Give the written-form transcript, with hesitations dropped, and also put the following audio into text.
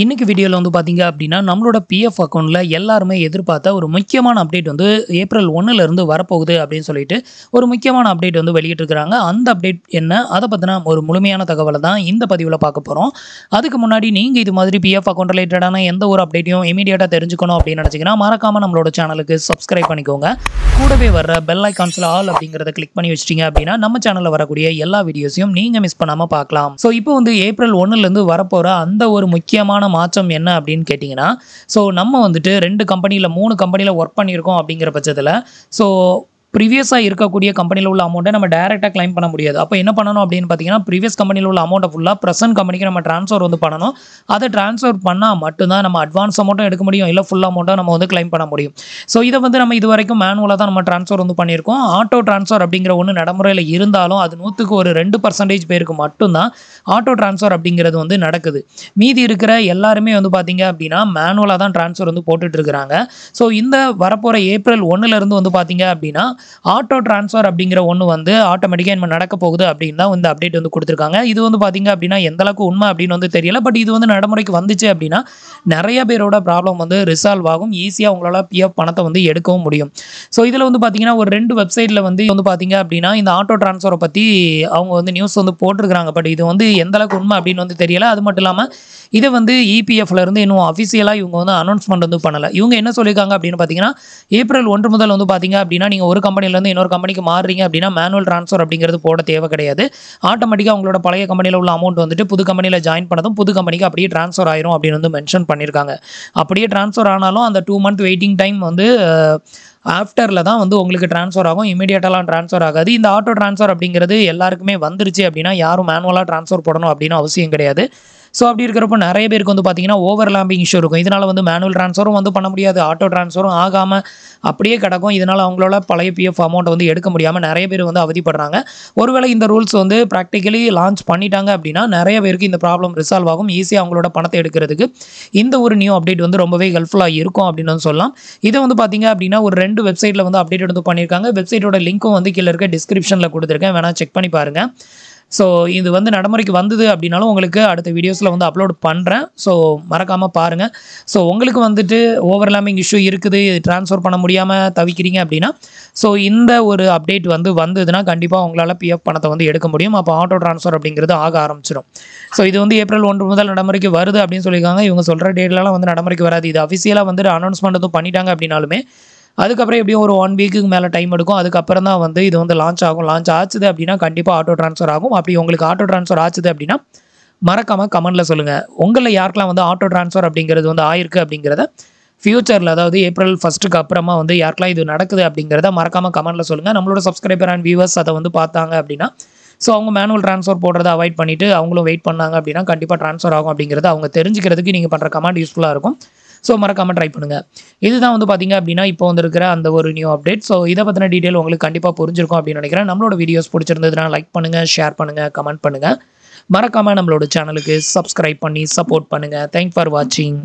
இன்னைக்கு வீடியோல வந்து பார்த்தீங்க அப்படின்னா, நம்மளோட பிஎஃப் அக்கவுண்ட்ல எல்லாருமே எதிர்பார்த்த ஒரு முக்கியமான அப்டேட் வந்து ஏப்ரல் 1ல இருந்து வரப்போகுது அப்படின்னு சொல்லிட்டு, ஒரு முக்கியமான அப்டேட் வந்து வெளியிட்டிருக்காங்க. அந்த அப்டேட் என்ன? அத பத்தின ஒரு முழுமையான தகவல தான் இந்த பதிவுல பார்க்க போறோம். அதுக்கு முன்னாடி நீங்க இது மாதிரி பிஎஃப் அக்கவுண்ட் ரிலேட்டடான எந்த ஒரு அப்டேட்டையும் இமிடியேட்டா தெரிஞ்சுக்கணும் அப்படின்னு நினைச்சீங்கன்னா, மறக்காம நம்மளோட சேனலுக்கு சப்ஸ்கிரைப் பண்ணிக்கோங்க. கூடவே வர்ற பெல் ஐகான்ஸ்ல ஆல் அப்படிங்கிறத கிளிக் பண்ணி வச்சிட்டீங்க அப்படின்னா, நம்ம சேனல்ல வரக்கூடிய எல்லா வீடியோஸையும் நீங்க மிஸ் பண்ணாம பார்க்கலாம். ஸோ இப்போ வந்து ஏப்ரல் 1ல இருந்து வரப்போற அந்த ஒரு முக்கியமான மாற்றம் என்ன அப்படின்னு கேட்டிங்கன்னா, ஸோ நம்ம வந்துட்டு 2 கம்பெனில 3 கம்பெனில ஒர்க் பண்ணியிருக்கோம் அப்படிங்கிற பட்சத்தில, ஸோ ப்ரீவியஸா இருக்கக்கூடிய கம்பெனில உள்ள அமௌண்ட்ட நம்ம டைரக்ட்டா கிளைம் பண்ண முடியாது. அப்ப என்ன பண்ணணும் அப்படின்னு பார்த்தீங்கன்னா, ப்ரீவியஸ் கம்பெனில உள்ள அமௌண்ட்ட ஃபுல்லா பிரசன்ட் கம்பெனிக்கு நம்ம ட்ரான்ஸ்ஃபர் வந்து பண்ணணும். அத ட்ரான்ஸ்ஃபர் பண்ணா மட்டும் தான் நம்ம அட்வான்ஸ் அமௌண்ட்டும் எடுக்க முடியும். இல்ல ஃபுல் அமௌண்ட்ட நம்ம வந்து கிளைம் பண்ண முடியும். ஸோ இத வந்து நம்ம இதுவரைக்கும் மேனுவலா தான் நம்ம ட்ரான்ஸ்ஃபர் வந்து பண்ணியிருக்கோம். ஆட்டோ ட்ரான்ஸ்ஃபர் அப்படிங்கிற ஒண்ணு நடைமுறையில இருந்தாலும், அது 100க்கு ஒரு 2% பேருக்கு மட்டும் தான் ஆட்டோ ட்ரான்ஸ்ஃபர் அப்படிங்கிறது வந்து நடக்குது. மீதி இருக்கிற எல்லாருமே வந்து பார்த்தீங்க அப்படின்னா, மேனுவலா தான் ட்ரான்ஸ்ஃபர் வந்து போட்டுட்டு இருக்கிறாங்க. ஸோ இந்த வரப்போற ஏப்ரல் 1ல இருந்து வந்து பார்த்தீங்க அப்படின்னா, ஆட்டோ ட்ரான்ஸ்ஃபர் அப்படிங்கிற ஒண்ணு வந்து ஆட்டோமேட்டிக்கா இனிமே நடக்க போகுது அப்படின்னு தான் இந்த அப்டேட் வந்து குடுத்துருக்காங்க. இது வந்து பார்த்தீங்க அப்படின்னா, எந்த அளவுக்கு உண்மை அப்படின்னு வந்து தெரியல. பட் இது வந்து நடைமுறைக்கு வந்துச்சு அப்படின்னா, நெறைய பேரோட ப்ராப்ளம் வந்து ரிசால்வ் ஆகும். ஈஸியா உங்களால பிஎஃப் பணத்த வந்து எடுக்கவும் முடியும். ஸோ இதுல வந்து பார்த்தீங்கன்னா, ஒரு 2 வெப்சைட்ல வந்து பார்த்தீங்க அப்படின்னா, இந்த ஆட்டோ ட்ரான்ஸ்ஃபர பத்தி அவங்க வந்து நியூஸ் வந்து போட்டிருக்காங்க. பட் இது வந்து எந்த அளவுக்கு உண்மை அப்படின்னு வந்து தெரியல. அது மட்டும் இல்லாம இத வந்து இபிஎஃப்ல இருந்து இன்னும் அஃபிஷியலா இவங்க வந்து அனௌன்ஸ்மென்ட் வந்து பண்ணல. இவங்க என்ன சொல்லியிருக்காங்க அப்படின்னு பார்த்தீங்கன்னா, ஏப்ரல் 1 முதல் வந்து பார்த்தீங்க அப்படின்னா, நீங்க ஒரு கம்பெனில இருந்து இன்னொரு கம்பெனிக்கு மாறுறீங்க அப்படின்னா, மேனுவல் ட்ரான்ஸ்ஃபர் அப்படிங்கிறது போட தேவை கிடையாது. ஆட்டோமேட்டிக்கா உங்களோட பழைய கம்பெனில உள்ள அமௌண்ட் வந்துட்டு புது கம்பெனில ஜாயின் பண்ணதும் புது கம்பெனிக்கு அப்படியே ட்ரான்ஸ்ஃபர் ஆயிரும் அப்படின்னு வந்து மென்ஷன் பண்ணியிருக்காங்க. அப்படியே ட்ரான்ஸ்ஃபர் ஆனாலும் அந்த 2 மந்த் வெயிட்டிங் டைம் வந்து ஆஃப்டர்ல தான் வந்து உங்களுக்கு ட்ரான்ஸ்ஃபர் ஆகும். இமிடியேட்டாலாம் ட்ரான்ஸ்ஃபர் ஆகாது. இந்த ஆட்டோ ட்ரான்ஸ்ஃபர் அப்படிங்கிறது எல்லாருக்குமே வந்துருச்சு அப்படின்னா, யாரும் மேனுவலா ட்ரான்ஸ்ஃபர் போடணும் அப்படின்னு அவசியம் கிடையாது. ஸோ அப்படி இருக்கிறப்போ நெறைய பேருக்கு வந்து பார்த்தீங்கன்னா, ஓவர்லாப்பிங் இஷ்யூ இருக்கும். இதனால வந்து மேனுவல் ட்ரான்ஸ்ஃபரும் வந்து பண்ண முடியாது. ஆட்டோ ட்ரான்ஸ்ஃபரும் ஆகாம அப்படியே கிடக்கும். இதனால அவங்களால பழைய பிஎஃப் அமௌண்ட்ட வந்து எடுக்க முடியாம நெறைய பேர் வந்து அவதிப்படுறாங்க. ஒருவேளை இந்த ரூல்ஸ் வந்து பிராக்டிகலி லான்ச் பண்ணிட்டாங்க அப்படின்னா, நெறைய பேருக்கு இந்த ப்ராப்ளம் ரிசால்வ் ஆகும். ஈஸியா அவங்களோட பணத்த எடுக்கிறதுக்கு இந்த ஒரு நியூ அப்டேட் வந்து ரொம்பவே ஹெல்ப்ஃபுல்லா இருக்கும் அப்படின்னு வந்து சொல்லலாம். இத வந்து பார்த்தீங்க அப்படின்னா, ஒரு 2 வெப்சைட்ல வந்து அப்டேட் வந்து பண்ணியிருக்காங்க. வெப்சைட்டோட லிங்க்கும் வந்து கீழ இருக்க டிஸ்கிரிப்ஷன்ல குடுத்துருக்கேன். வேணா செக் பண்ணி பாருங்க. ஸோ இது வந்து நடைமுறைக்கு வந்தது அப்படின்னாலும் உங்களுக்கு அடுத்த வீடியோஸ்ல வந்து அப்லோட் பண்றேன். ஸோ மறக்காம பாருங்க. ஸோ உங்களுக்கு வந்துட்டு ஓவர்லாப்பிங் இஷ்யூ இருக்குது. ட்ரான்ஸ்ஃபர் பண்ண முடியாம தவிக்கிறீங்க அப்படின்னா, ஸோ இந்த ஒரு அப்டேட் வந்து வந்ததுன்னா கண்டிப்பா உங்களால பிஎஃப் பணத்த வந்து எடுக்க முடியும். அப்போ ஆட்டோ ட்ரான்ஸ்ஃபர் அப்படிங்கிறது ஆக ஆரம்பிச்சிரும். ஸோ இது வந்து ஏப்ரல் 1 முதல் நடைமுறைக்கு வருது அப்படின்னு சொல்லியிருக்காங்க. இவங்க சொல்ற டேட்லலாம் வந்து நடைமுறைக்கு வராது. இது அஃபிஷியலா வந்து அனௌன்ஸ்மென்ட் எதுவும் பண்ணிட்டாங்க அப்படின்னாலுமே, அதுக்கப்புறம் எப்படியும் ஒரு 1 வீக்குக்கு மேல டைம் எடுக்கும். அதுக்கப்புறம் தான் வந்து இது வந்து லான்ச் ஆகும். லான்ச் ஆச்சுது அப்படின்னா கண்டிப்பா ஆட்டோ ட்ரான்ஸ்ஃபர் ஆகும். அப்படி உங்களுக்கு ஆட்டோ ட்ரான்ஸ்ஃபர் ஆச்சுது அப்படின்னா, மறக்காம கமெண்ட்ல சொல்லுங்க. உங்கள்ல யாருக்கெல்லாம் வந்து ஆட்டோ ட்ரான்ஸ்ஃபர் அப்படிங்கிறது வந்து ஆயிருக்கு அப்படிங்கிறத ஃபியூச்சர்ல அதாவது ஏப்ரல் 1க்கு அப்புறமா வந்து யாருக்கெல்லாம் இது நடக்குது அப்படிங்கிறத மறக்காம கமெண்ட்ல சொல்லுங்க. நம்மளோட சப்ஸ்கிரைபர் அண்ட் வியூவர்ஸ் அத வந்து பார்த்தாங்க அப்படின்னா, ஸோ அவங்க மேனுவல் ட்ரான்ஸ்ஃபர் போடுறத அவாய்ட் பண்ணிட்டு அவங்களும் வெயிட் பண்ணாங்க அப்படின்னா, கண்டிப்பா ட்ரான்ஸ்ஃபர் ஆகும் அப்படிங்கிறத அவங்க தெரிஞ்சுக்கிறதுக்கு நீங்க பண்ற கமெண்ட் யூஸ்ஃபுல்லா இருக்கும். ஸோ மறக்காம ட்ரை பண்ணுங்க. இதுதான் வந்து பார்த்தீங்க அப்படின்னா, இப்போ வந்திருக்கிற அந்த ஒரு நியூ அப்டேட். ஸோ இத பத்தின டீட்டெயில் உங்களுக்கு கண்டிப்பா புரிஞ்சிருக்கும் அப்படின்னு நினைக்கிறேன். நம்மளோட வீடியோஸ் புடிச்சிருந்ததுன்னா லைக் பண்ணுங்க, ஷேர் பண்ணுங்க, கமெண்ட் பண்ணுங்க. மறக்காம நம்மளோட சேனலுக்கு சப்ஸ்கிரைப் பண்ணி சப்போர்ட் பண்ணுங்க. தேங்க்ஸ் ஃபார் வாட்சிங்.